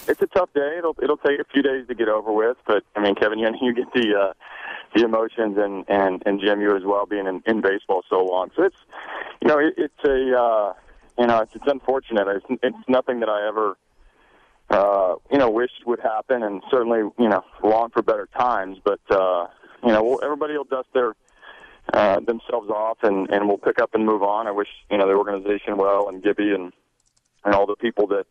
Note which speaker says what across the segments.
Speaker 1: It's a tough day. It'll take a few days to get over with, but I mean, Kevin, you get the emotions, and Jim, you as well, being in baseball so long. So it's it's unfortunate. It's nothing that I ever wished would happen, and certainly long for better times. But everybody will dust their themselves off, and we'll pick up and move on. I wish the organization well, and Gibby and all the people that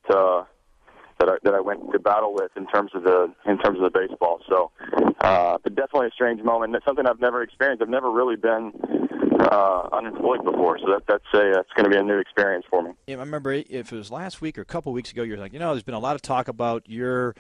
Speaker 1: I went to battle with in terms of the baseball. So, but definitely a strange moment. It's something I've never experienced. I've never really been unemployed before, so that's going to be a new experience for me.
Speaker 2: Yeah, I remember if it was last week or a couple of weeks ago, you were like, there's been a lot of talk about your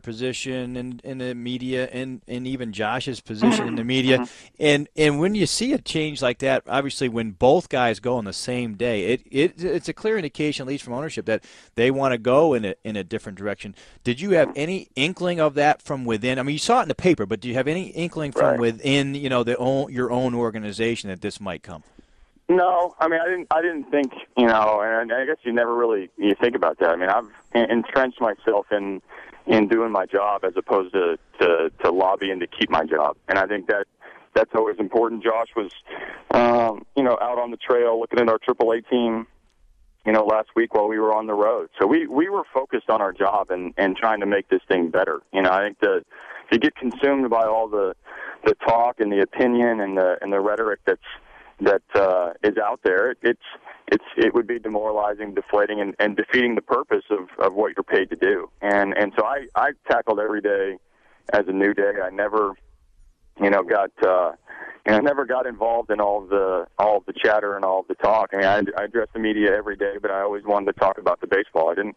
Speaker 2: position in the media, and even Josh's position in the media, and when you see a change like that, obviously when both guys go on the same day, it's a clear indication, at least from ownership, that they want to go in a different direction. Did you have any inkling of that from within? I mean, you saw it in the paper, but do you have any inkling from within your own organization that this might come?
Speaker 1: No, I mean, I didn't think, and I guess you never really think about that. I mean, I've entrenched myself in doing my job as opposed to lobbying to keep my job, and I think that's always important. Josh was, out on the trail looking at our AAA team, last week while we were on the road. So we were focused on our job and trying to make this thing better. I think that if you get consumed by all the talk and the opinion and the rhetoric that is out there, it would be demoralizing, deflating, and defeating the purpose of what you're paid to do. And so I tackled every day as a new day. I never got involved in all of the chatter and all of the talk. I mean, I addressed the media every day, but I always wanted to talk about the baseball. I didn't,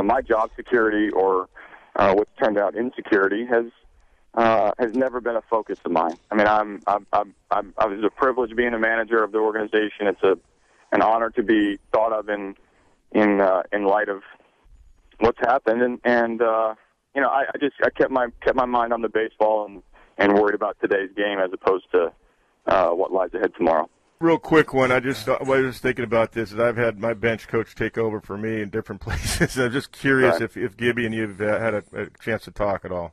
Speaker 1: my job security or what's turned out insecurity has never been a focus of mine. I mean, I was a privilege being a manager of the organization. It's an honor to be thought of in light of what's happened, and I kept my mind on the baseball and worried about today's game as opposed to what lies ahead tomorrow.
Speaker 3: Real quick one, I was thinking about this, is I've had my bench coach take over for me in different places. I'm just curious if Gibby and you've had a chance to talk at all.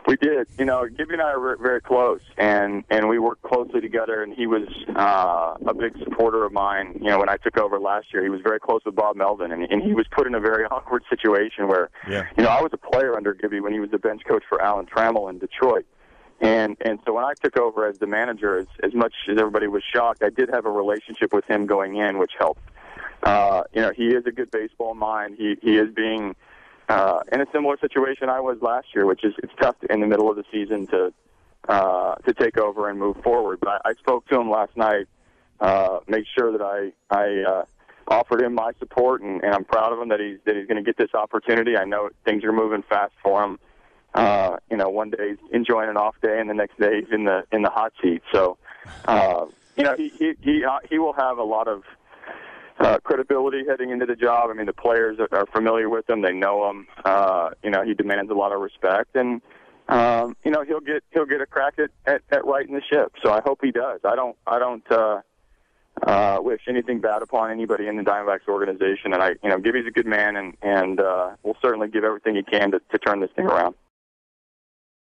Speaker 1: We did. Gibby and I are very close, and we worked closely together, and he was a big supporter of mine. When I took over last year, he was very close with Bob Melvin, and he was put in a very awkward situation where, I was a player under Gibby when he was the bench coach for Alan Trammell in Detroit. And so when I took over as the manager, as much as everybody was shocked, I did have a relationship with him going in, which helped. He is a good baseball mind. He is being in a similar situation I was last year, which is it's tough in the middle of the season to take over and move forward. But I spoke to him last night, made sure that I offered him my support, and I'm proud of him that he's going to get this opportunity. I know things are moving fast for him. One day he's enjoying an off day, and the next day he's in the hot seat. So, he will have a lot of credibility heading into the job. I mean, the players are familiar with him; they know him. He demands a lot of respect, and he'll get a crack at righting the ship. So I hope he does. I don't wish anything bad upon anybody in the Diamondbacks organization, and Gibby's a good man, and we'll certainly give everything he can to turn this thing around.